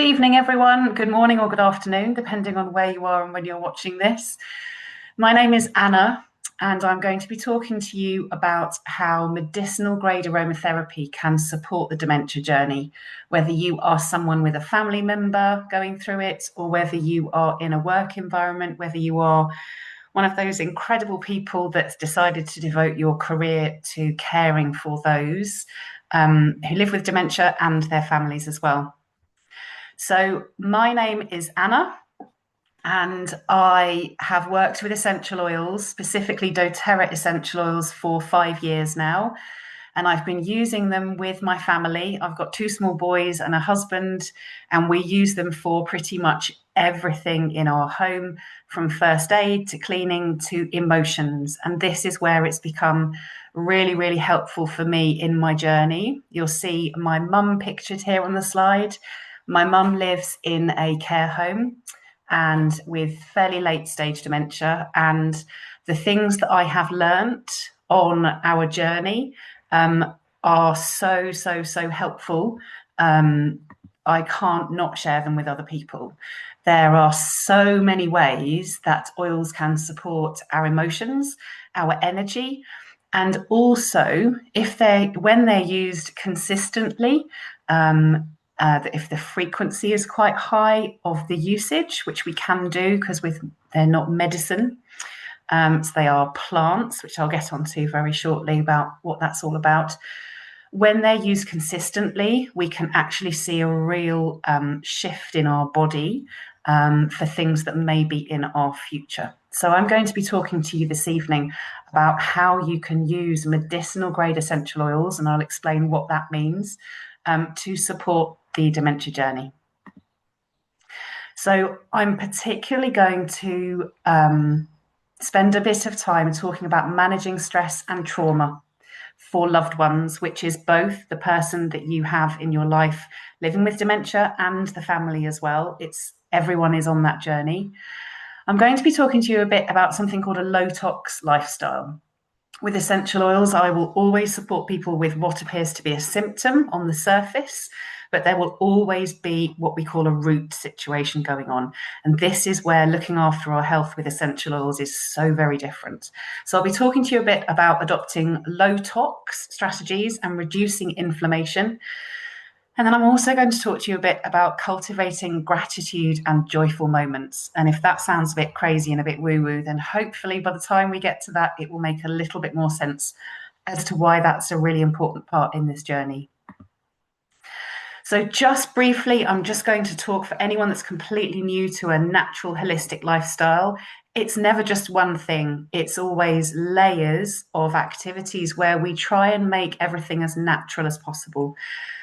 Evening, everyone. Good morning or good afternoon, depending on where you are and when you're watching this. My name is Anna, and I'm going to be talking to you about how medicinal grade aromatherapy can support the dementia journey, whether you are someone with a family member going through it, or whether you are in a work environment, whether you are one of those incredible people that's decided to devote your career to caring for those who live with dementia and their families as well. So my name is Anna, and I have worked with essential oils, specifically doterra essential oils, for 5 years now. And I've been using them with my family. I've got 2 small boys and a husband, and we use them for pretty much everything in our home, from first aid to cleaning to emotions. And this is where it's become really, really helpful for me in my journey. You'll see my mum pictured here on the slide. My mum lives in a care home and with fairly late stage dementia. And the things that I have learnt on our journey are so helpful. I can't not share them with other people. There are so many ways that oils can support our emotions, our energy, and also when they're used consistently, if the frequency is quite high of the usage, which we can do because they're not medicine. So they are plants, which I'll get onto very shortly about what that's all about. When they're used consistently, we can actually see a real shift in our body for things that may be in our future. So I'm going to be talking to you this evening about how you can use medicinal grade essential oils, and I'll explain what that means to support the dementia journey. So I'm particularly going to spend a bit of time talking about managing stress and trauma for loved ones, which is both the person that you have in your life living with dementia and the family as well. Everyone is on that journey. I'm going to be talking to you a bit about something called a low tox lifestyle. With essential oils, I will always support people with what appears to be a symptom on the surface, but there will always be what we call a root situation going on. And this is where looking after our health with essential oils is so very different. So I'll be talking to you a bit about adopting low tox strategies and reducing inflammation. And then I'm also going to talk to you a bit about cultivating gratitude and joyful moments. And if that sounds a bit crazy and a bit woo-woo, then hopefully by the time we get to that, it will make a little bit more sense as to why that's a really important part in this journey. So just briefly, I'm just going to talk for anyone that's completely new to a natural holistic lifestyle. It's never just one thing. It's always layers of activities where we try and make everything as natural as possible.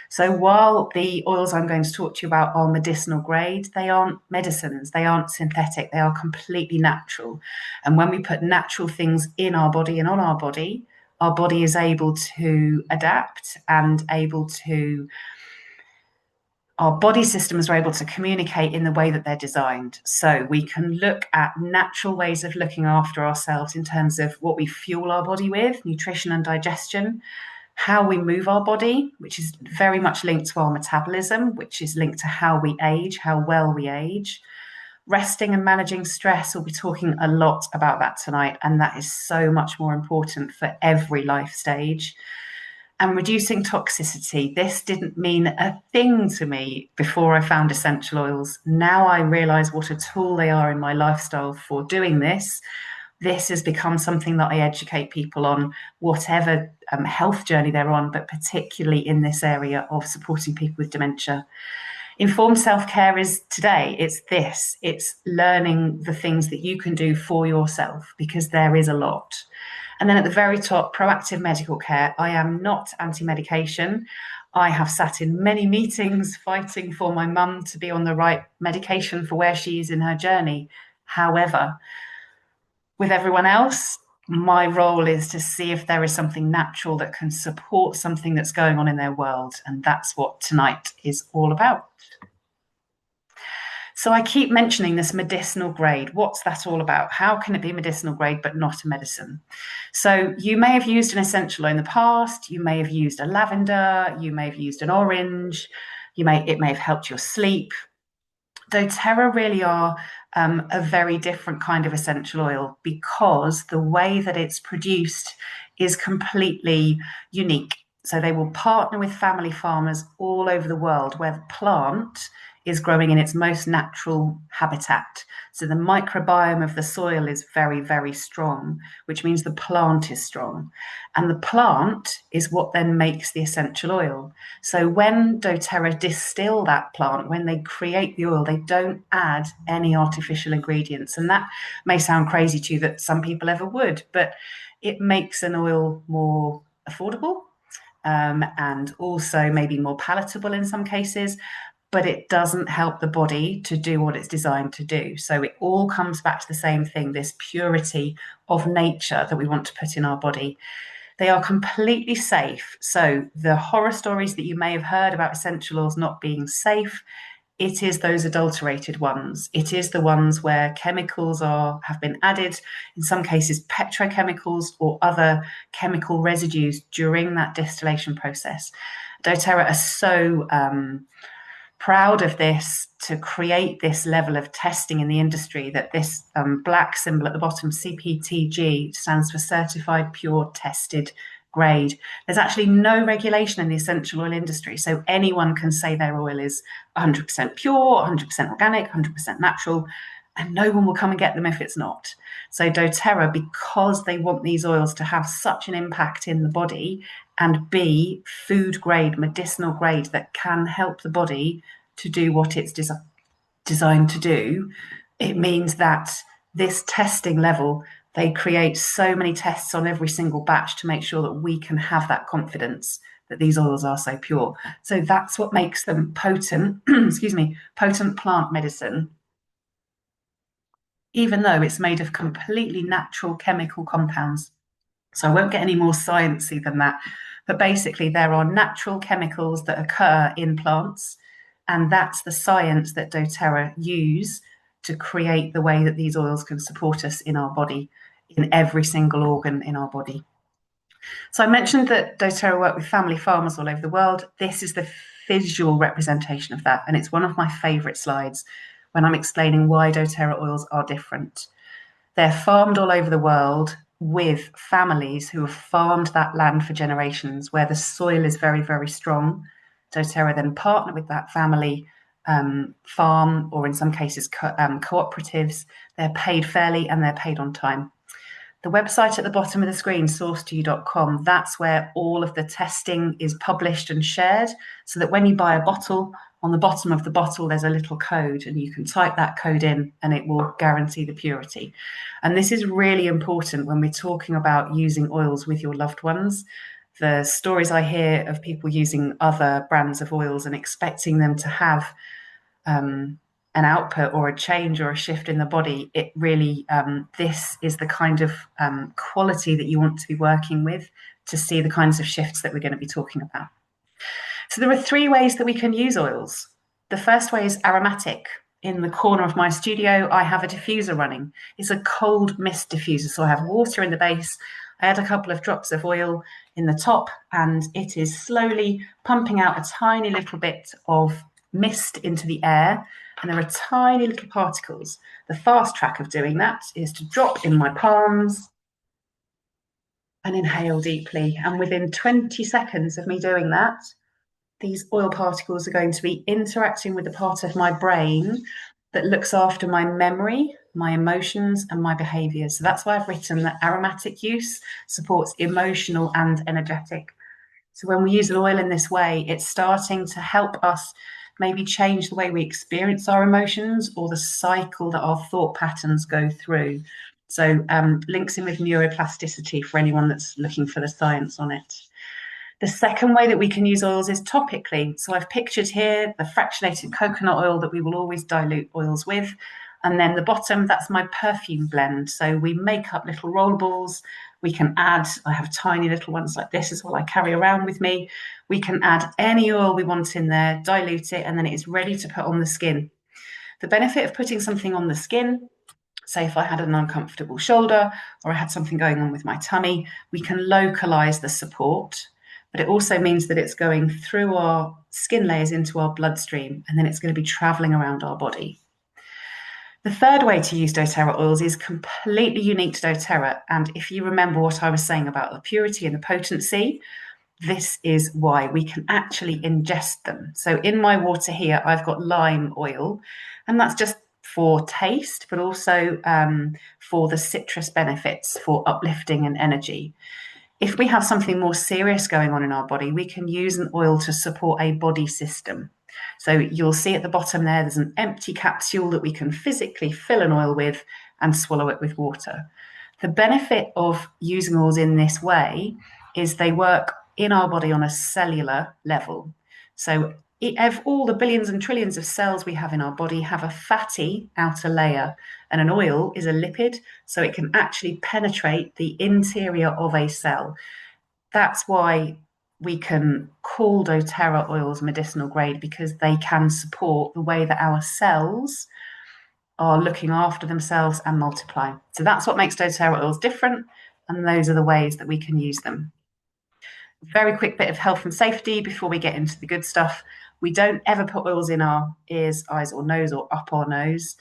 So while the oils I'm going to talk to you about are medicinal grade, they aren't medicines, they aren't synthetic, they are completely natural. And when we put natural things in our body and on our body is able to adapt and our body systems are able to communicate in the way that they're designed. So we can look at natural ways of looking after ourselves in terms of what we fuel our body with, nutrition and digestion, how we move our body, which is very much linked to our metabolism, which is linked to how we age, how well we age. Resting and managing stress, we'll be talking a lot about that tonight, and that is so much more important for every life stage. And reducing toxicity. This didn't mean a thing to me before I found essential oils. Now I realize what a tool they are in my lifestyle for doing this. This has become something that I educate people on, whatever health journey they're on, but particularly in this area of supporting people with dementia. Informed self-care is today. It's learning the things that you can do for yourself, because there is a lot. And then at the very top, proactive medical care. I am not anti-medication. I have sat in many meetings fighting for my mum to be on the right medication for where she is in her journey. However, with everyone else, my role is to see if there is something natural that can support something that's going on in their world. And that's what tonight is all about. So I keep mentioning this medicinal grade. What's that all about? How can it be medicinal grade but not a medicine? So you may have used an essential oil in the past. You may have used a lavender. You may have used an orange. It may have helped your sleep. doTERRA really are a very different kind of essential oil because the way that it's produced is completely unique. So they will partner with family farmers all over the world where the plant is growing in its most natural habitat. So the microbiome of the soil is very, very strong, which means the plant is strong. And the plant is what then makes the essential oil. So when doTERRA distill that plant, when they create the oil, they don't add any artificial ingredients. And that may sound crazy to you that some people ever would, but it makes an oil more affordable, and also maybe more palatable in some cases, but it doesn't help the body to do what it's designed to do. So it all comes back to the same thing, this purity of nature that we want to put in our body. They are completely safe. So the horror stories that you may have heard about essential oils not being safe, it is those adulterated ones. It is the ones where chemicals have been added, in some cases petrochemicals or other chemical residues during that distillation process. doTERRA are so proud of this, to create this level of testing in the industry, that this black symbol at the bottom, CPTG, stands for Certified Pure Tested Grade. There's actually no regulation in the essential oil industry, so anyone can say their oil is 100% pure, 100% organic, 100% natural, and no one will come and get them if it's not. So doTERRA, because they want these oils to have such an impact in the body and be food grade, medicinal grade, that can help the body to do what it's designed to do, it means that this testing level, they create so many tests on every single batch to make sure that we can have that confidence that these oils are so pure. So that's what makes them potent, excuse me, potent plant medicine, even though it's made of completely natural chemical compounds. So I won't get any more sciencey than that. But basically, there are natural chemicals that occur in plants, and that's the science that doTERRA use to create the way that these oils can support us in our body, in every single organ in our body. So I mentioned that doTERRA work with family farmers all over the world. This is the visual representation of that, and it's one of my favourite slides when I'm explaining why doTERRA oils are different. They're farmed all over the world with families who have farmed that land for generations, where the soil is very, very strong. doTERRA then partner with that family farm, or in some cases cooperatives. They're paid fairly and they're paid on time. The website at the bottom of the screen, source2you.com, that's where all of the testing is published and shared, so that when you buy a bottle, on the bottom of the bottle, there's a little code, and you can type that code in and it will guarantee the purity. And this is really important when we're talking about using oils with your loved ones. The stories I hear of people using other brands of oils and expecting them to have an output or a change or a shift in the body, it really, this is the kind of quality that you want to be working with to see the kinds of shifts that we're going to be talking about. So there are three ways that we can use oils. The first way is aromatic. In the corner of my studio, I have a diffuser running. It's a cold mist diffuser. So I have water in the base. I add a couple of drops of oil in the top, and it is slowly pumping out a tiny little bit of mist into the air. And there are tiny little particles. The fast track of doing that is to drop in my palms and inhale deeply. And within 20 seconds of me doing that, these oil particles are going to be interacting with the part of my brain that looks after my memory, my emotions, and my behaviors. So that's why I've written that aromatic use supports emotional and energetic. So when we use an oil in this way, it's starting to help us maybe change the way we experience our emotions, or the cycle that our thought patterns go through. So links in with neuroplasticity for anyone that's looking for the science on it. The second way that we can use oils is topically. So I've pictured here the fractionated coconut oil that we will always dilute oils with. And then the bottom, that's my perfume blend. So we make up little rollables. We can add, I have tiny little ones like this is what I carry around with me. We can add any oil we want in there, dilute it, and then it is ready to put on the skin. The benefit of putting something on the skin, say if I had an uncomfortable shoulder or I had something going on with my tummy, we can localize the support. but it also means that it's going through our skin layers into our bloodstream, and then it's going to be traveling around our body. The third way to use doTERRA oils is completely unique to doTERRA. And if you remember what I was saying about the purity and the potency, this is why we can actually ingest them. So in my water here, I've got lime oil, and that's just for taste, but also for the citrus benefits for uplifting and energy. If we have something more serious going on in our body, we can use an oil to support a body system. So you'll see at the bottom there's an empty capsule that we can physically fill an oil with and swallow it with water. The benefit of using oils in this way is they work in our body on a cellular level. So all the billions and trillions of cells we have in our body have a fatty outer layer, and an oil is a lipid, so it can actually penetrate the interior of a cell. That's why we can call doTERRA oils medicinal grade, because they can support the way that our cells are looking after themselves and multiply. So that's what makes doTERRA oils different, and those are the ways that we can use them. Very quick bit of health and safety before we get into the good stuff. We don't ever put oils in our ears, eyes, or nose, or up our nose.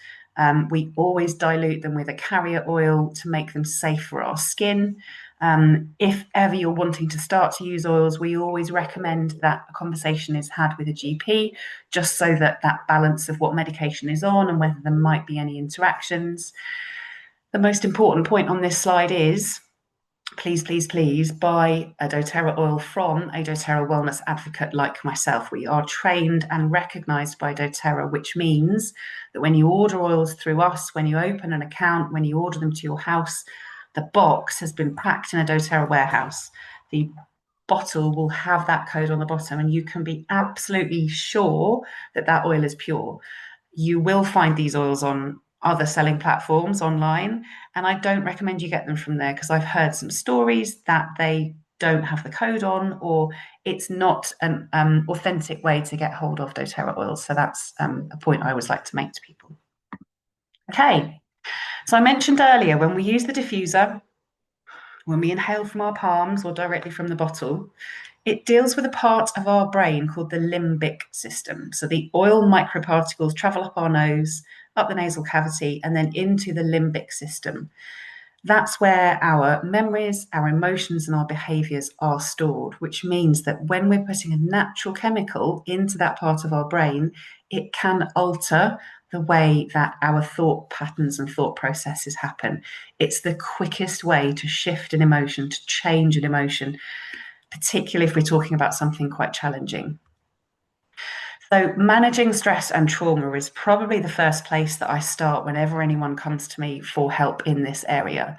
We always dilute them with a carrier oil to make them safe for our skin. If ever you're wanting to start to use oils, we always recommend that a conversation is had with a GP, just so that that balance of what medication is on and whether there might be any interactions. The most important point on this slide is, please, please, please buy a doTERRA oil from a doTERRA wellness advocate like myself. We are trained and recognized by doTERRA, which means that when you order oils through us, when you open an account, when you order them to your house, the box has been packed in a doTERRA warehouse. The bottle will have that code on the bottom, and you can be absolutely sure that that oil is pure. You will find these oils on other selling platforms online, and I don't recommend you get them from there, because I've heard some stories that they don't have the code on, or it's not an authentic way to get hold of doTERRA oils. So that's a point I always like to make to people. Okay, so I mentioned earlier, when we use the diffuser, when we inhale from our palms or directly from the bottle, it deals with a part of our brain called the limbic system. So the oil microparticles travel up our nose, up the nasal cavity, and then into the limbic system. That's where our memories, our emotions, and our behaviors are stored, which means that when we're putting a natural chemical into that part of our brain, it can alter the way that our thought patterns and thought processes happen. It's the quickest way to shift an emotion, to change an emotion, particularly if we're talking about something quite challenging. So managing stress and trauma is probably the first place that I start whenever anyone comes to me for help in this area.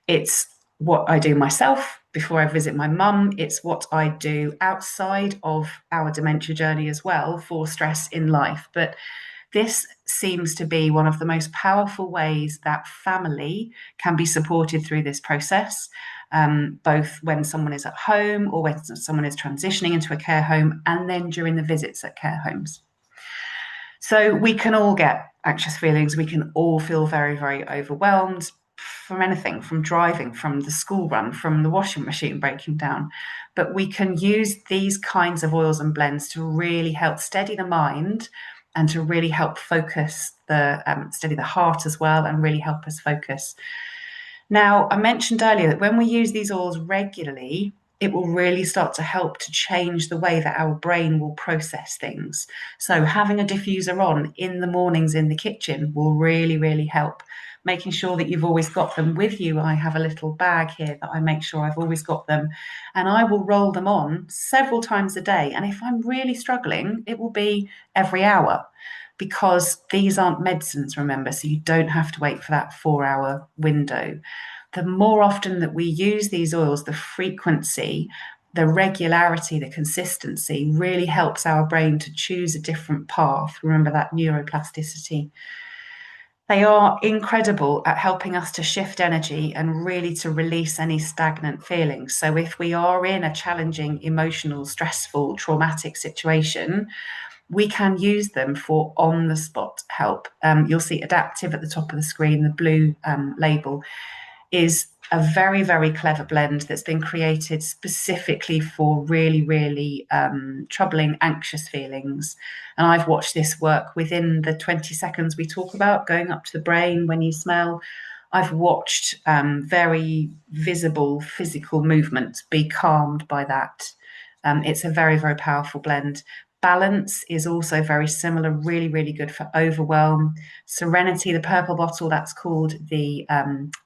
It's what I do myself before I visit my mum. It's what I do outside of our dementia journey as well for stress in life. But this seems to be one of the most powerful ways that family can be supported through this process, both when someone is at home or when someone is transitioning into a care home, and then during the visits at care homes. So we can all get anxious feelings. We can all feel very, very overwhelmed from anything, from driving, from the school run, from the washing machine breaking down. But we can use these kinds of oils and blends to really help steady the mind and to really help focus steady the heart as well, and really help us focus. Now, I mentioned earlier that when we use these oils regularly, it will really start to help to change the way that our brain will process things. So having a diffuser on in the mornings in the kitchen will really, really help. Making sure that you've always got them with you. I have a little bag here that I make sure I've always got them, and I will roll them on several times a day. And if I'm really struggling, it will be every hour, because these aren't medicines, remember, so you don't have to wait for that 4-hour window. The more often that we use these oils, the frequency, the regularity, the consistency really helps our brain to choose a different path. Remember that neuroplasticity. They are incredible at helping us to shift energy and really to release any stagnant feelings. So if we are in a challenging, emotional, stressful, traumatic situation, we can use them for on-the-spot help. You'll see adaptive at the top of the screen, the blue label. is a very, very clever blend that's been created specifically for really, really troubling, anxious feelings. And I've watched this work within the 20 seconds we talk about, going up to the brain when you smell. I've watched very visible physical movement be calmed by that. It's a very, very powerful blend. Balance is also very similar, really, really good for overwhelm. Serenity, the purple bottle, that's called the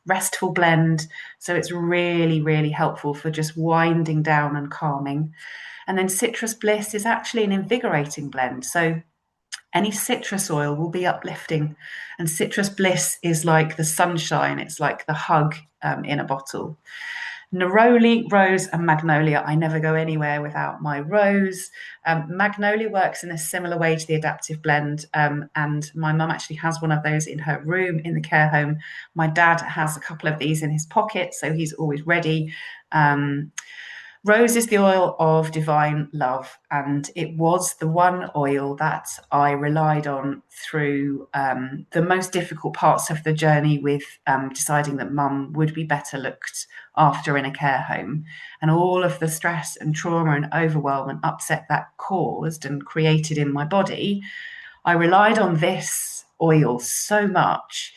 restful blend. So it's really, really helpful for just winding down and calming. And then citrus bliss is actually an invigorating blend. So any citrus oil will be uplifting. And citrus bliss is like the sunshine, it's like the hug in a bottle. Neroli, rose, and magnolia. I never go anywhere without my rose. Magnolia works in a similar way to the adaptive blend, and my mum actually has one of those in her room in the care home. My dad has a couple of these in his pocket, so he's always ready. Rose is the oil of divine love, and it was the one oil that I relied on through the most difficult parts of the journey with deciding that mum would be better looked after in a care home. And all of the stress and trauma and overwhelm and upset that caused and created in my body, I relied on this oil so much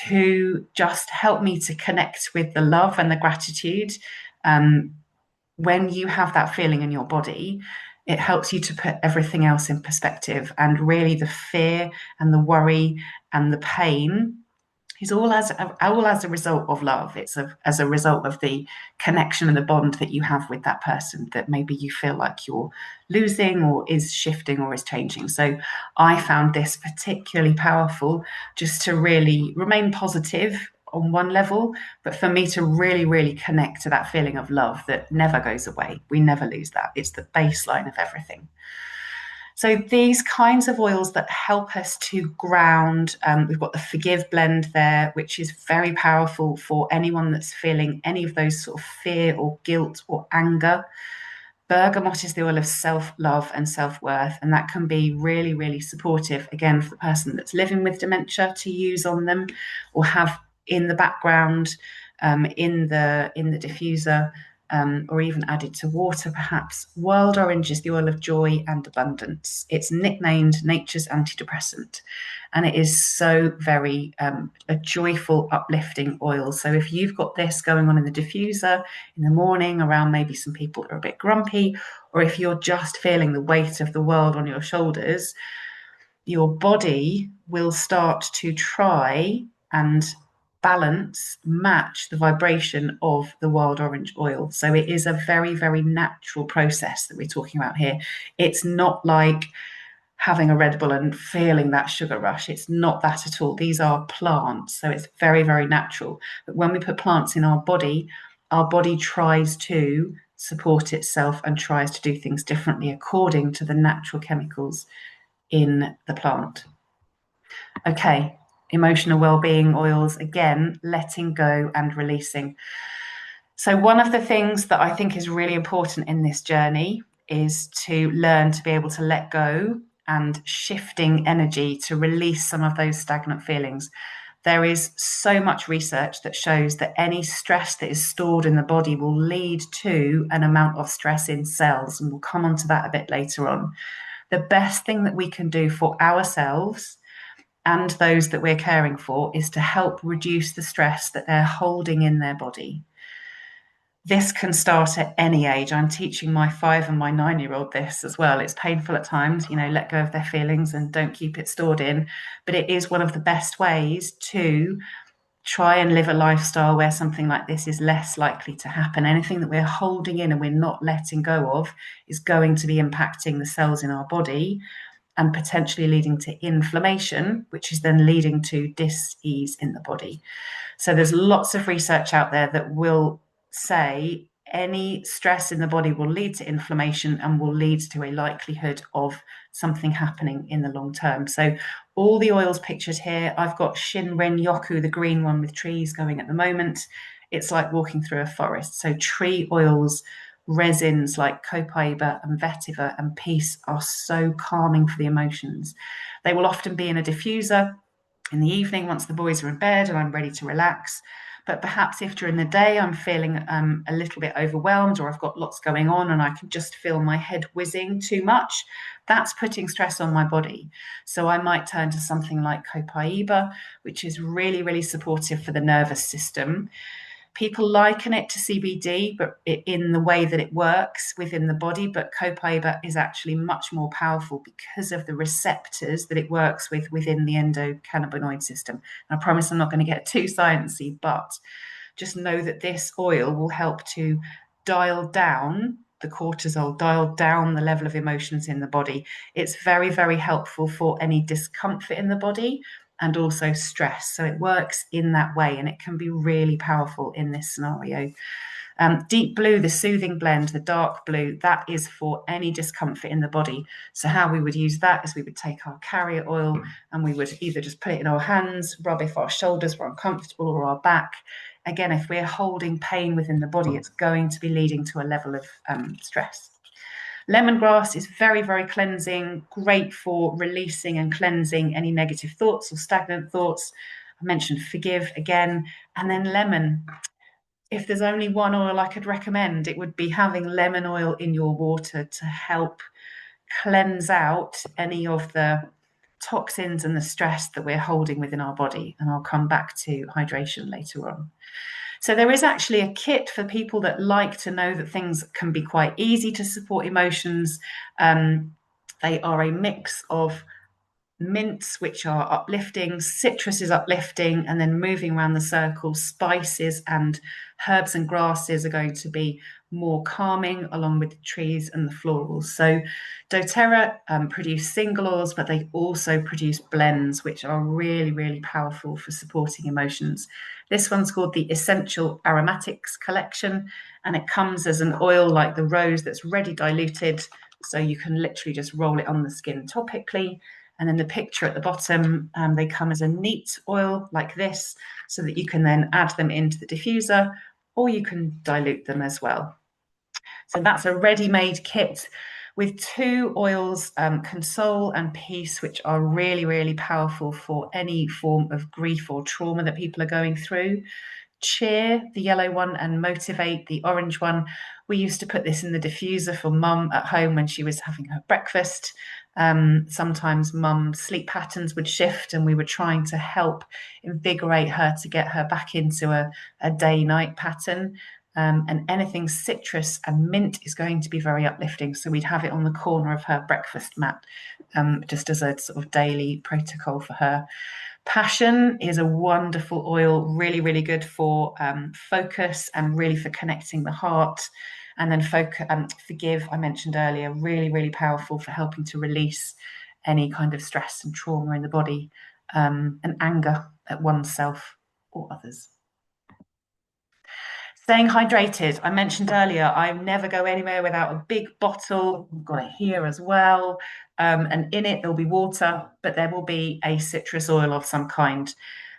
to just help me to connect with the love and the gratitude. When you have that feeling in your body, it helps you to put everything else in perspective. And really, the fear and the worry and the pain is all as a result of love. It's as a result of the connection and the bond that you have with that person that maybe you feel like you're losing or is shifting or is changing. So I found this particularly powerful just to really remain positive on one level, but for me to really, really connect to that feeling of love that never goes away. We never lose that. It's the baseline of everything. So these kinds of oils that help us to ground, we've got the Forgive blend there, which is very powerful for anyone that's feeling any of those sort of fear or guilt or anger. Bergamot is the oil of self-love and self-worth, and that can be really, really supportive, again, for the person that's living with dementia to use on them or have in the background, in the diffuser, or even added to water, perhaps. Wild orange is the oil of joy and abundance. It's nicknamed nature's antidepressant, and it is so very a joyful, uplifting oil. So if you've got this going on in the diffuser in the morning around maybe some people that are a bit grumpy, or if you're just feeling the weight of the world on your shoulders, your body will start to try and match the vibration of the wild orange oil. So it is a very, very natural process that we're talking about here. It's not like having a Red Bull and feeling that sugar rush. It's not that at all. These are plants, so it's very, very natural. But when we put plants in our body tries to support itself and tries to do things differently according to the natural chemicals in the plant. Okay, emotional well-being oils, again, letting go and releasing. So one of the things that I think is really important in this journey is to learn to be able to let go and shifting energy to release some of those stagnant feelings. There is so much research that shows that any stress that is stored in the body will lead to an amount of stress in cells, and we'll come on to that a bit later on. The best thing that we can do for ourselves and those that we're caring for is to help reduce the stress that they're holding in their body. This can start at any age. I'm teaching my 5 and my 9-year-old this as well. It's painful at times, let go of their feelings and don't keep it stored in. But it is one of the best ways to try and live a lifestyle where something like this is less likely to happen. Anything that we're holding in and we're not letting go of is going to be impacting the cells in our body and potentially leading to inflammation, which is then leading to dis-ease in the body. So there's lots of research out there that will say any stress in the body will lead to inflammation and will lead to a likelihood of something happening in the long term. So all the oils pictured here, I've got Shinrin Yoku, the green one with trees going at the moment. It's like walking through a forest. So tree oils, resins like copaiba and vetiver and peace are so calming for the emotions. They will often be in a diffuser in the evening once the boys are in bed and I'm ready to relax. But perhaps if during the day I'm feeling a little bit overwhelmed, or I've got lots going on and I can just feel my head whizzing too much, that's putting stress on my body. So I might turn to something like copaiba, which is really, really supportive for the nervous system. People liken it to CBD, but in the way that it works within the body. But copaiba is actually much more powerful because of the receptors that it works with within the endocannabinoid system. And I promise I'm not going to get too sciencey, but just know that this oil will help to dial down the cortisol, dial down the level of emotions in the body. It's very, very helpful for any discomfort in the body and also stress. So it works in that way, and it can be really powerful in this scenario. Deep blue, the soothing blend, the dark blue, that is for any discomfort in the body. So how we would use that is we would take our carrier oil and we would either just put it in our hands, rub if our shoulders were uncomfortable, or our back. Again, if we're holding pain within the body, it's going to be leading to a level of stress. Lemongrass is very, very cleansing, great for releasing and cleansing any negative thoughts or stagnant thoughts. I mentioned forgive again, and then lemon. If there's only one oil I could recommend, it would be having lemon oil in your water to help cleanse out any of the toxins and the stress that we're holding within our body. And I'll come back to hydration later on. So there is actually a kit for people that like to know that things can be quite easy to support emotions. They are a mix of mints, which are uplifting, citrus is uplifting, and then moving around the circle, spices and herbs and grasses are going to be more calming, along with the trees and the florals. So doterra produce single oils, but they also produce blends, which are really, really powerful for supporting emotions. This one's called the Essential Aromatics Collection, and it comes as an oil like the rose that's ready diluted, so you can literally just roll it on the skin topically. And then the picture at the bottom, they come as a neat oil like this, so that you can then add them into the diffuser, or you can dilute them as well. So that's a ready-made kit with two oils, Console and Peace, which are really, really powerful for any form of grief or trauma that people are going through. Cheer, the yellow one, and Motivate, the orange one. We used to put this in the diffuser for mum at home when she was having her breakfast. Sometimes mum's sleep patterns would shift, and we were trying to help invigorate her to get her back into a day-night pattern. And anything citrus and mint is going to be very uplifting. So we'd have it on the corner of her breakfast mat, just as a sort of daily protocol for her. Passion is a wonderful oil, really, really good for focus and really for connecting the heart. And then forgive, I mentioned earlier, really, really powerful for helping to release any kind of stress and trauma in the body, and anger at oneself or others. Staying hydrated. I mentioned earlier, I never go anywhere without a big bottle. We've got it here as well. And in it, there'll be water, but there will be a citrus oil of some kind.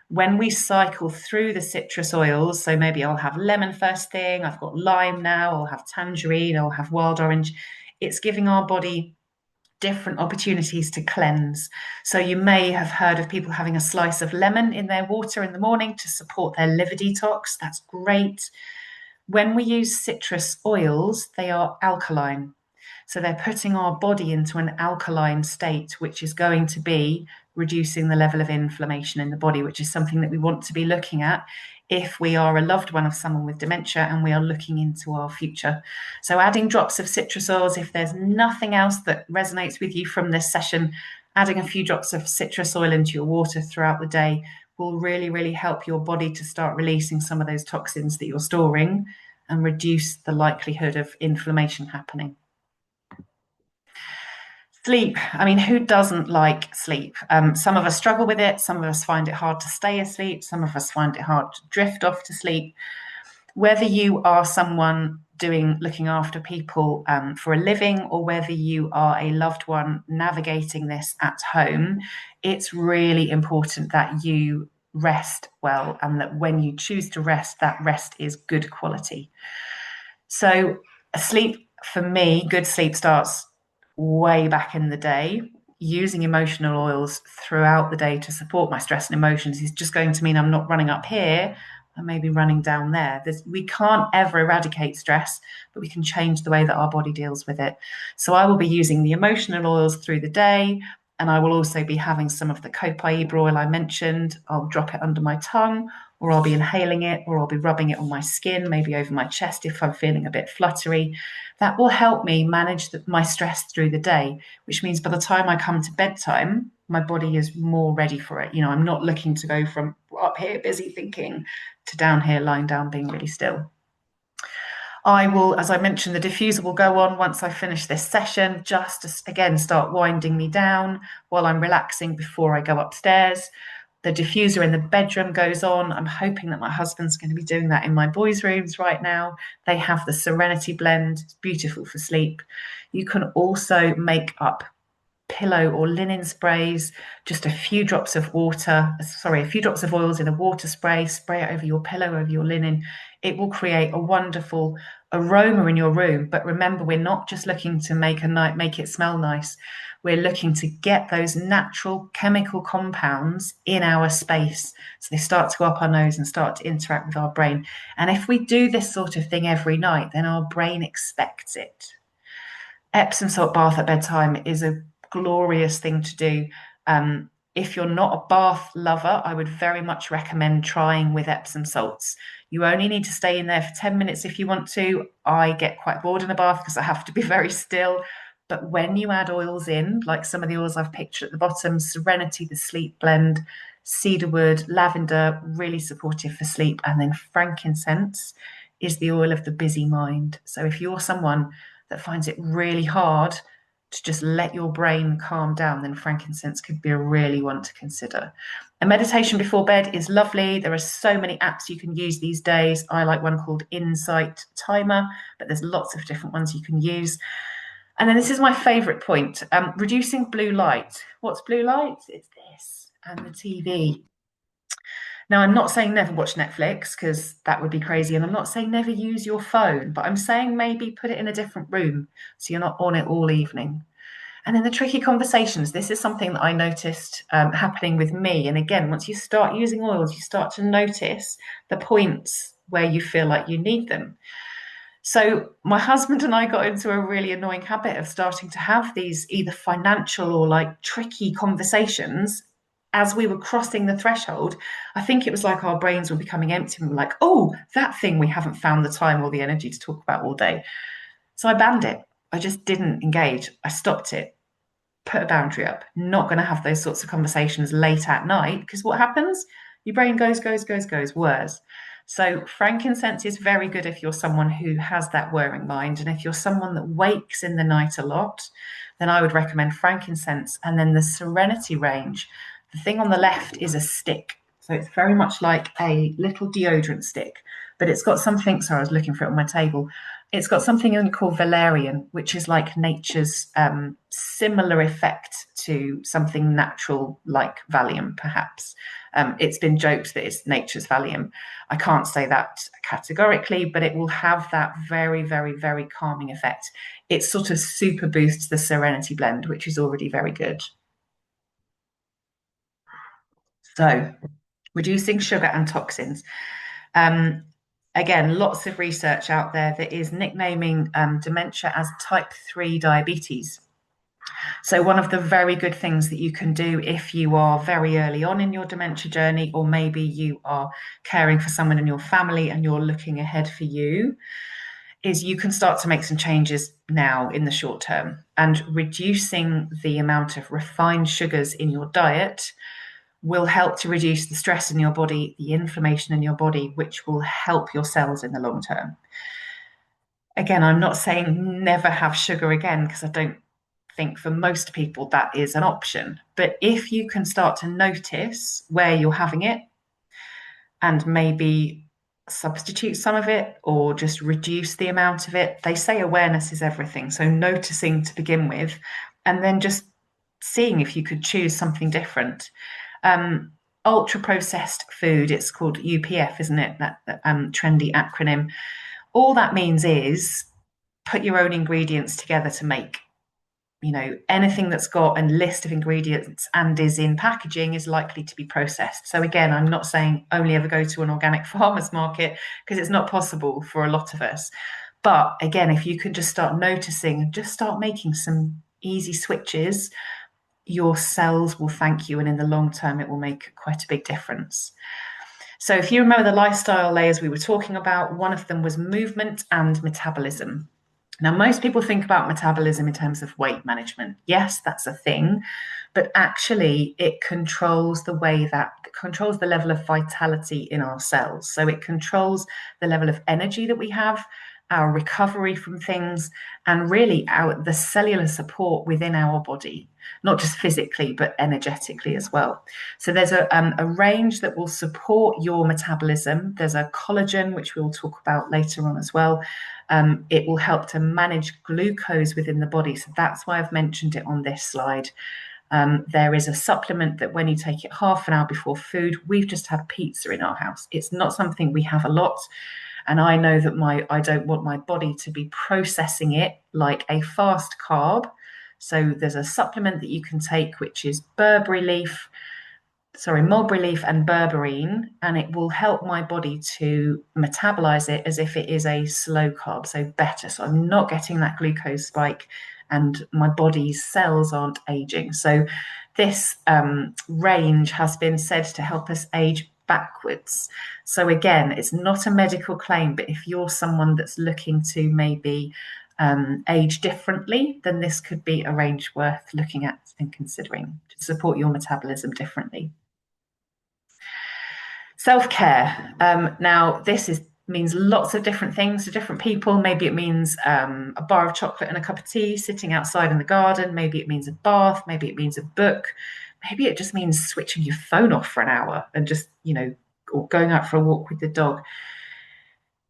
When we cycle through the citrus oils, so maybe I'll have lemon first thing, I've got lime now, I'll have tangerine, I'll have wild orange. It's giving our body different opportunities to cleanse. So you may have heard of people having a slice of lemon in their water in the morning to support their liver detox. That's great. When we use citrus oils, they are alkaline. So they're putting our body into an alkaline state, which is going to be reducing the level of inflammation in the body, which is something that we want to be looking at if we are a loved one of someone with dementia and we are looking into our future. So adding drops of citrus oils, if there's nothing else that resonates with you from this session, adding a few drops of citrus oil into your water throughout the day will really, really help your body to start releasing some of those toxins that you're storing and reduce the likelihood of inflammation happening. Sleep. I mean, who doesn't like sleep? Some of us struggle with it. Some of us find it hard to stay asleep. Some of us find it hard to drift off to sleep. Whether you are someone looking after people for a living, or whether you are a loved one navigating this at home, it's really important that you rest well, and that when you choose to rest, that rest is good quality. So sleep, for me, good sleep starts way back in the day. Using emotional oils throughout the day to support my stress and emotions is just going to mean I'm not running up here and maybe running down there. We can't ever eradicate stress, but we can change the way that our body deals with it. So I will be using the emotional oils through the day, and I will also be having some of the copaiba oil I mentioned. I'll drop it under my tongue, or I'll be inhaling it, or I'll be rubbing it on my skin, maybe over my chest if I'm feeling a bit fluttery. That will help me manage my stress through the day, which means by the time I come to bedtime, my body is more ready for it. I'm not looking to go from up here busy thinking to down here lying down being really still. I will, as I mentioned, the diffuser will go on once I finish this session, just to, again, start winding me down while I'm relaxing before I go upstairs. The diffuser in the bedroom goes on. I'm hoping that my husband's going to be doing that in my boys' rooms right now. They have the Serenity blend. It's beautiful for sleep. You can also make up pillow or linen sprays, just a few drops of oils in a water spray it over your pillow, over your linen. It will create a wonderful aroma in your room. But remember, we're not just looking to make it smell nice. We're looking to get those natural chemical compounds in our space. So they start to go up our nose and start to interact with our brain. And if we do this sort of thing every night, then our brain expects it. Epsom salt bath at bedtime is a glorious thing to do. If you're not a bath lover, I would very much recommend trying with Epsom salts. You only need to stay in there for 10 minutes if you want to. I get quite bored in a bath because I have to be very still. But when you add oils in, like some of the oils I've pictured at the bottom, Serenity, the sleep blend, cedarwood, lavender, really supportive for sleep, and then frankincense is the oil of the busy mind. So if you're someone that finds it really hard to just let your brain calm down, then frankincense could be a really one to consider. A meditation before bed is lovely. There are so many apps you can use these days. I like one called Insight Timer, but there's lots of different ones you can use. And then this is my favorite point, reducing blue light. What's blue light? It's this and the TV. Now, I'm not saying never watch Netflix because that would be crazy. And I'm not saying never use your phone, but I'm saying maybe put it in a different room so you're not on it all evening. And then the tricky conversations. This is something that I noticed happening with me. And again, once you start using oils, you start to notice the points where you feel like you need them. So my husband and I got into a really annoying habit of starting to have these either financial or like tricky conversations as we were crossing the threshold. I think it was like our brains were becoming empty and we were like, oh, that thing we haven't found the time or the energy to talk about all day. So I banned it. I just didn't engage. I stopped it, put a boundary up. Not going to have those sorts of conversations late at night because what happens? Your brain goes, whirs. So frankincense is very good if you're someone who has that whirring mind. And if you're someone that wakes in the night a lot, then I would recommend frankincense. And then the Serenity range. The thing on the left is a stick. So it's very much like a little deodorant stick, but it's got something. Sorry, I was looking for it on my table. It's got something in called valerian, which is like nature's similar effect to something natural like Valium, perhaps. It's been joked that it's nature's Valium. I can't say that categorically, but it will have that very, very, very calming effect. It sort of super boosts the Serenity blend, which is already very good. So, reducing sugar and toxins. Um, Again, lots of research out there that is nicknaming dementia as type 3 diabetes. So, one of the very good things that you can do if you are very early on in your dementia journey, or maybe you are caring for someone in your family and you're looking ahead for you, is you can start to make some changes now in the short term. And reducing the amount of refined sugars in your diet will help to reduce the stress in your body, the inflammation in your body, which will help your cells in the long term. Again, I'm not saying never have sugar again, because I don't think for most people that is an option. But if you can start to notice where you're having it and maybe substitute some of it or just reduce the amount of it, they say awareness is everything. So noticing to begin with, and then just seeing if you could choose something different. Ultra processed food, it's called UPF, isn't it? That trendy acronym. All that means is put your own ingredients together to make. anything that's got a list of ingredients and is in packaging is likely to be processed. So again, I'm not saying only ever go to an organic farmer's market, because it's not possible for a lot of us. But again, if you can just start noticing and just start making some easy switches, your cells will thank you. And in the long term, it will make quite a big difference. So if you remember the lifestyle layers we were talking about, one of them was movement and metabolism. Now, most people think about metabolism in terms of weight management. Yes, that's a thing, but actually it controls the way that it controls the level of vitality in our cells. So it controls the level of energy that we have, our recovery from things, and really the cellular support within our body, not just physically, but energetically as well. So there's a range that will support your metabolism. There's a collagen, which we'll talk about later on as well. It will help to manage glucose within the body. So that's why I've mentioned it on this slide. There is a supplement that when you take it half an hour before food, we've just had pizza in our house. It's not something we have a lot. And I know that I don't want my body to be processing it like a fast carb. So there's a supplement that you can take, which is mulberry leaf and berberine, and it will help my body to metabolize it as if it is a slow carb, so better. So I'm not getting that glucose spike, and my body's cells aren't aging. So this range has been said to help us age backwards. So again, it's not a medical claim, but if you're someone that's looking to maybe age differently, then this could be a range worth looking at and considering to support your metabolism differently. Self-care. Now, means lots of different things to different people. Maybe it means a bar of chocolate and a cup of tea, sitting outside in the garden. Maybe it means a bath. Maybe it means a book. Maybe it just means switching your phone off for an hour and just, or going out for a walk with the dog.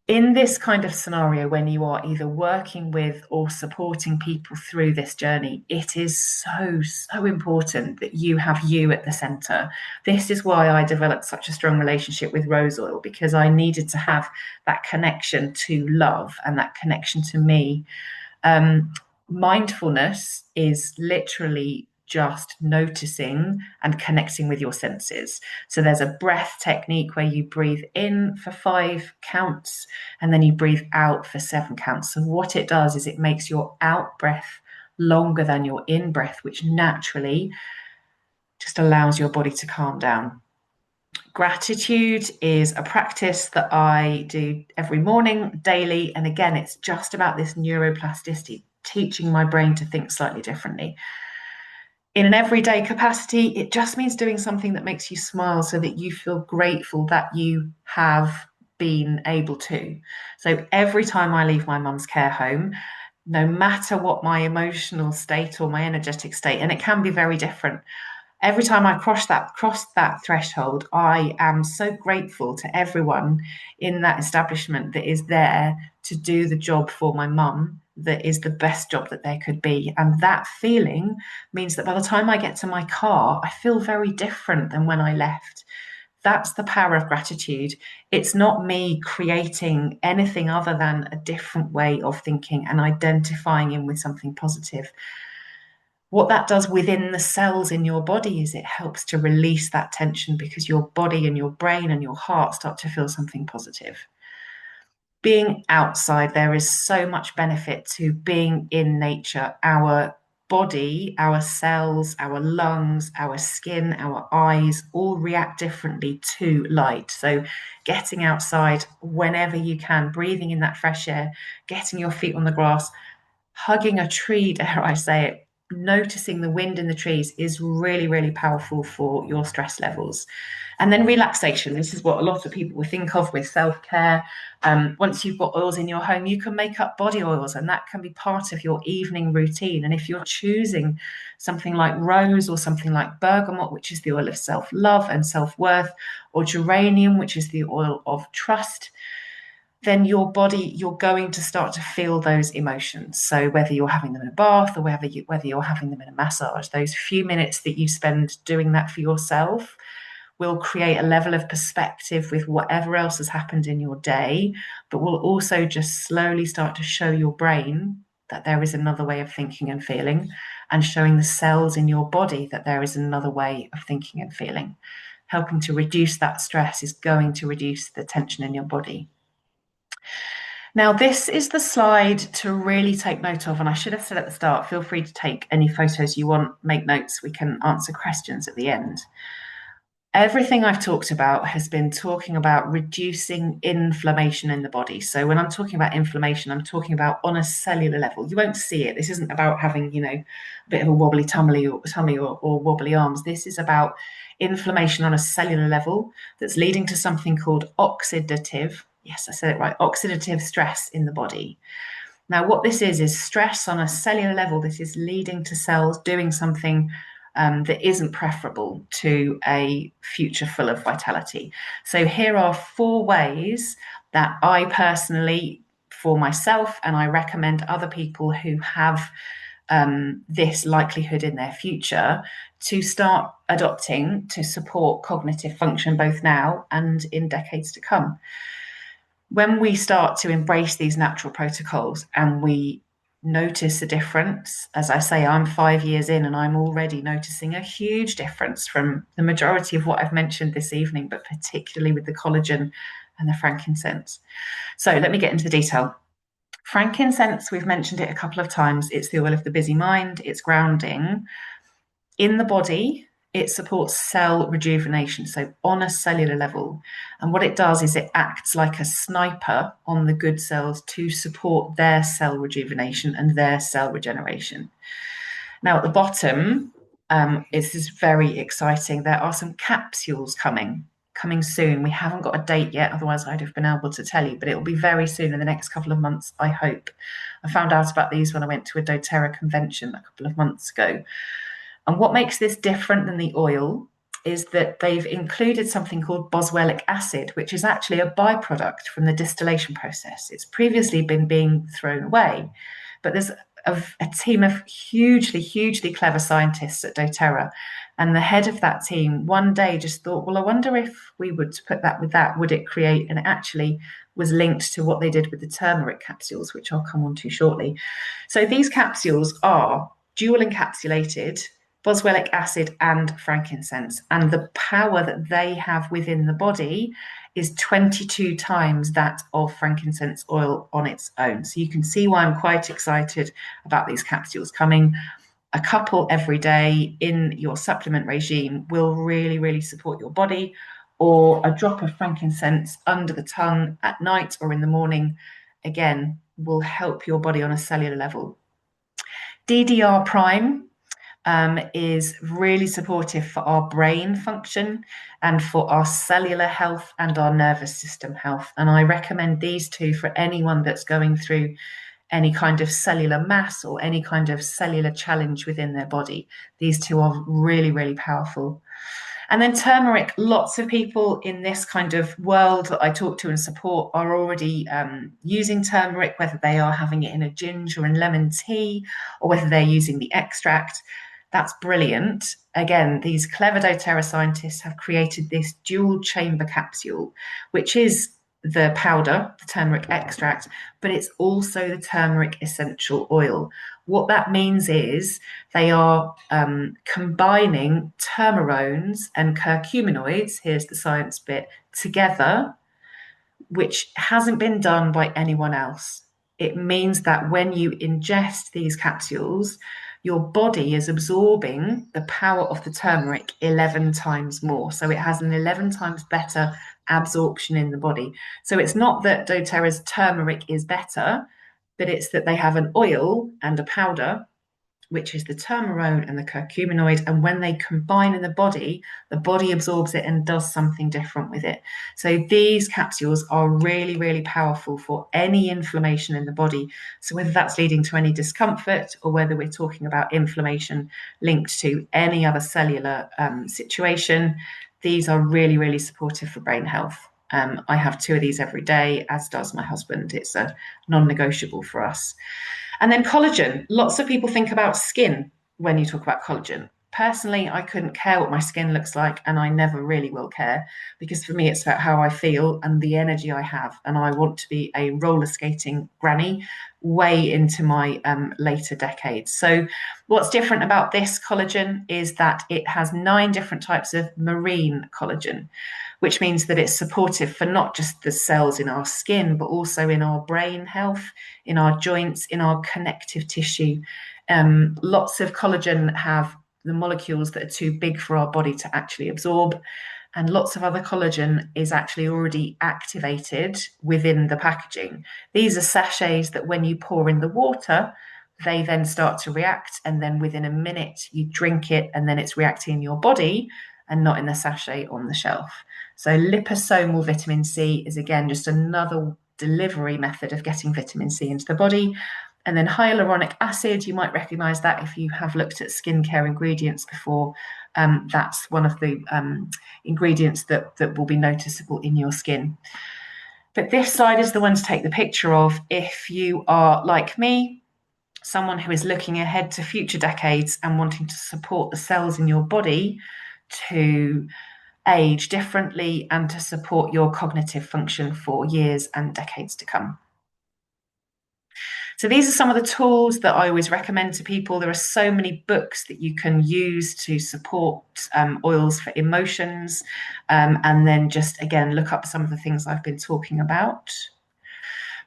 In this kind of scenario, when you are either working with or supporting people through this journey, it is so important that you have you at the center. This is why I developed such a strong relationship with rose oil, because I needed to have that connection to love and that connection to me. Mindfulness is literally just noticing and connecting with your senses. So there's a breath technique where you breathe in for 5 counts and then you breathe out for 7 counts. So what it does is it makes your out breath longer than your in breath, which naturally just allows your body to calm down. Gratitude is a practice that I do every morning, daily. And again, it's just about this neuroplasticity, teaching my brain to think slightly differently. In an everyday capacity, it just means doing something that makes you smile so that you feel grateful that you have been able to. So every time I leave my mum's care home, no matter what my emotional state or my energetic state, and it can be very different, every time I cross that threshold, I am so grateful to everyone in that establishment that is there to do the job for my mum that is the best job that there could be. And that feeling means that by the time I get to my car, I feel very different than when I left. That's the power of gratitude. It's not me creating anything other than a different way of thinking and identifying in with something positive. What that does within the cells in your body is it helps to release that tension, because your body and your brain and your heart start to feel something positive. Being outside, there is so much benefit to being in nature. Our body, our cells, our lungs, our skin, our eyes all react differently to light. So getting outside whenever you can, breathing in that fresh air, getting your feet on the grass, hugging a tree, dare I say it, noticing the wind in the trees is really, really powerful for your stress levels. And then relaxation. This is what a lot of people will think of with self-care. Once you've got oils in your home, you can make up body oils, and that can be part of your evening routine. And if you're choosing something like rose or something like bergamot, which is the oil of self-love and self-worth, or geranium, which is the oil of trust, then your body, you're going to start to feel those emotions. So whether you're having them in a bath or whether you're having them in a massage, those few minutes that you spend doing that for yourself will create a level of perspective with whatever else has happened in your day, but will also just slowly start to show your brain that there is another way of thinking and feeling. and showing the cells in your body that there is another way of thinking and feeling. Helping to reduce that stress is going to reduce the tension in your body. Now, this is the slide to really take note of, and I should have said at the start, feel free to take any photos you want, make notes, we can answer questions at the end. Everything I've talked about has been talking about reducing inflammation in the body. So when I'm talking about inflammation, I'm talking about on a cellular level. You won't see it. This isn't about having, a bit of a wobbly tummy or wobbly arms. This is about inflammation on a cellular level that's leading to something called oxidative, yes, I said it right, oxidative stress in the body. Now, what this is stress on a cellular level. This is leading to cells doing something that isn't preferable to a future full of vitality. So here are 4 ways that I personally, for myself, and I recommend other people who have this likelihood in their future, to start adopting to support cognitive function both now and in decades to come. When we start to embrace these natural protocols and we notice a difference, as I say, I'm 5 years in and I'm already noticing a huge difference from the majority of what I've mentioned this evening, but particularly with the collagen and the frankincense. So let me get into the detail. Frankincense, we've mentioned it a couple of times. It's the oil of the busy mind. It's grounding. In the body, it supports cell rejuvenation, so on a cellular level. And what it does is it acts like a sniper on the good cells to support their cell rejuvenation and their cell regeneration. Now, at the bottom, this is very exciting. There are some capsules coming soon. We haven't got a date yet, otherwise I'd have been able to tell you, but it will be very soon in the next couple of months, I hope. I found out about these when I went to a doterra convention a couple of months ago. And what makes this different than the oil is that they've included something called boswellic acid, which is actually a byproduct from the distillation process. It's previously been being thrown away, but there's a team of hugely clever scientists at doterra. And the head of that team one day just thought, well, I wonder if we would put that with that, would it create? And it actually was linked to what they did with the turmeric capsules, which I'll come on to shortly. So these capsules are dual encapsulated boswellic acid and frankincense, and the power that they have within the body is 22 times that of frankincense oil on its own. So you can see why I'm quite excited about these capsules coming. A couple every day in your supplement regime will really support your body, or a drop of frankincense under the tongue at night or in the morning, again, will help your body on a cellular level. DDR prime is really supportive for our brain function and for our cellular health and our nervous system health. And I recommend these 2 for anyone that's going through any kind of cellular mass or any kind of cellular challenge within their body. These 2 are really powerful. And then turmeric, lots of people in this kind of world that I talk to and support are already using turmeric, whether they are having it in a ginger and lemon tea or whether they're using the extract. That's brilliant. Again, these clever doTERRA scientists have created this dual chamber capsule, which is the powder, the turmeric extract, but it's also the turmeric essential oil. What that means is they are combining turmerones and curcuminoids, here's the science bit, together, which hasn't been done by anyone else. It means that when you ingest these capsules, your body is absorbing the power of the turmeric 11 times more. So it has an 11 times better absorption in the body. So it's not that doTERRA's turmeric is better, but it's that they have an oil and a powder, which is the turmerone and the curcuminoid. And when they combine in the body absorbs it and does something different with it. So these capsules are really powerful for any inflammation in the body. So whether that's leading to any discomfort or whether we're talking about inflammation linked to any other cellular situation, these are really supportive for brain health. I have 2 of these every day, as does my husband. It's a non-negotiable for us. And then collagen. Lots of people think about skin when you talk about collagen. Personally, I couldn't care what my skin looks like, and I never really will care, because for me, it's about how I feel and the energy I have. And I want to be a roller skating granny way into my later decades. So what's different about this collagen is that it has 9 different types of marine collagen, which means that it's supportive for not just the cells in our skin, but also in our brain health, in our joints, in our connective tissue. Lots of collagen have the molecules that are too big for our body to actually absorb. And lots of other collagen is actually already activated within the packaging. These are sachets that when you pour in the water, they then start to react. And then within a minute, you drink it, and then it's reacting in your body and not in the sachet on the shelf. So liposomal vitamin C is, again, just another delivery method of getting vitamin C into the body. And then hyaluronic acid, you might recognize that if you have looked at skincare ingredients before. That's one of the ingredients that will be noticeable in your skin. But this side is the one to take the picture of if you are like me, someone who is looking ahead to future decades and wanting to support the cells in your body to age differently and to support your cognitive function for years and decades to come. So these are some of the tools that I always recommend to people. There are so many books that you can use to support oils for emotions, and then just, again, look up some of the things I've been talking about.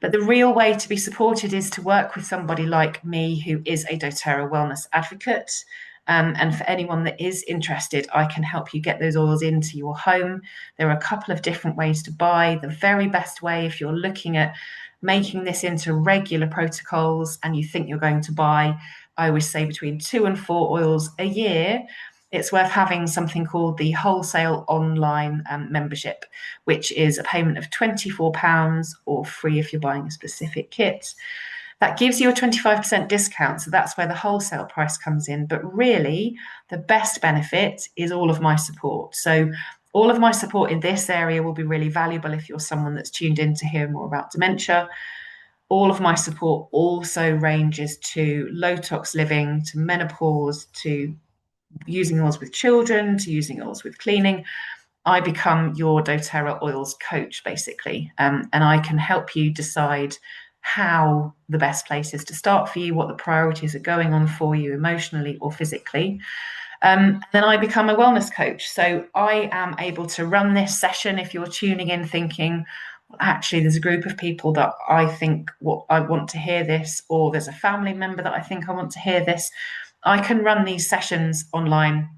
But the real way to be supported is to work with somebody like me who is a doTERRA wellness advocate. And for anyone that is interested, I can help you get those oils into your home. There are a couple of different ways to buy. The very best way, if you're looking at making this into regular protocols and you think you're going to buy, I always say between 2 and 4 oils a year, it's worth having something called the wholesale online membership, which is a payment of £24 or free if you're buying a specific kit. That gives you a 25% discount. So that's where the wholesale price comes in. But really, the best benefit is all of my support. So all of my support in this area will be really valuable if you're someone that's tuned in to hear more about dementia. All of my support also ranges to low tox living, to menopause, to using oils with children, to using oils with cleaning. I become your doTERRA oils coach, basically, and I can help you decide how the best place is to start for you, what the priorities are going on for you emotionally or physically. Then I become a wellness coach. So I am able to run this session if you're tuning in thinking, well, actually, there's a group of people that I think I want to hear this, or there's a family member that I think I want to hear this. I can run these sessions online.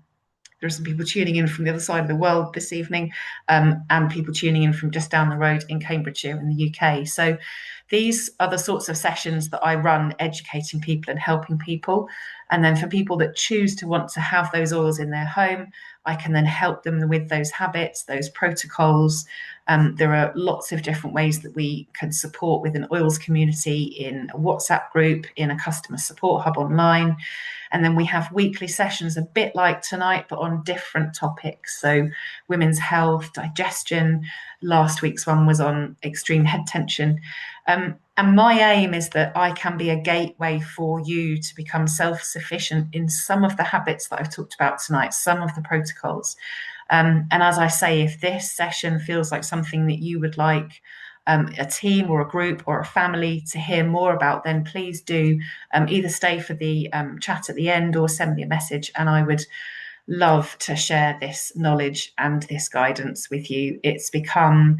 There are some people tuning in from the other side of the world this evening, and people tuning in from just down the road in Cambridgeshire in the UK. So these are the sorts of sessions that I run, educating people and helping people. And then for people that choose to want to have those oils in their home, I can then help them with those habits, those protocols. There are lots of different ways that we can support with an oils community, in a WhatsApp group, in a customer support hub online. And then we have weekly sessions, a bit like tonight, but on different topics. So women's health, digestion. Last week's one was on extreme head tension. And my aim is that I can be a gateway for you to become self-sufficient in some of the habits that I've talked about tonight, some of the protocols. And as I say, if this session feels like something that you would like a team or a group or a family to hear more about, then please do either stay for the chat at the end or send me a message, and I would love to share this knowledge and this guidance with you. It's become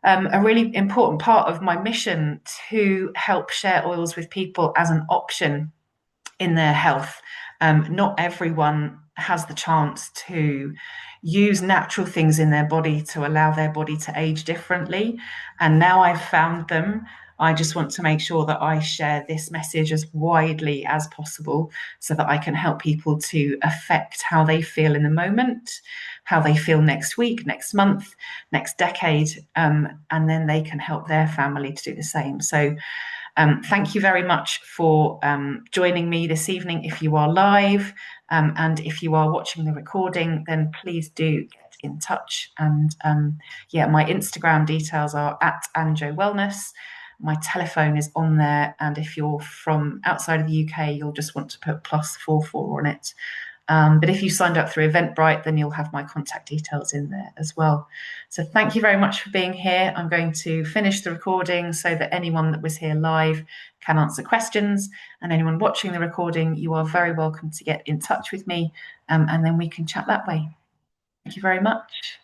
a really important part of my mission to help share oils with people as an option in their health. Not everyone has the chance to use natural things in their body to allow their body to age differently. And now I've found them, I just want to make sure that I share this message as widely as possible so that I can help people to affect how they feel in the moment, how they feel next week, next month, next decade, and then they can help their family to do the same. So thank you very much for joining me this evening. If you are live and if you are watching the recording, then please do get in touch. And my Instagram details are @AnjoWellness. My telephone is on there. And if you're from outside of the UK, you'll just want to put +44 on it. But if you signed up through Eventbrite, then you'll have my contact details in there as well. So thank you very much for being here. I'm going to finish the recording so that anyone that was here live can answer questions, and anyone watching the recording, you are very welcome to get in touch with me, and then we can chat that way. Thank you very much.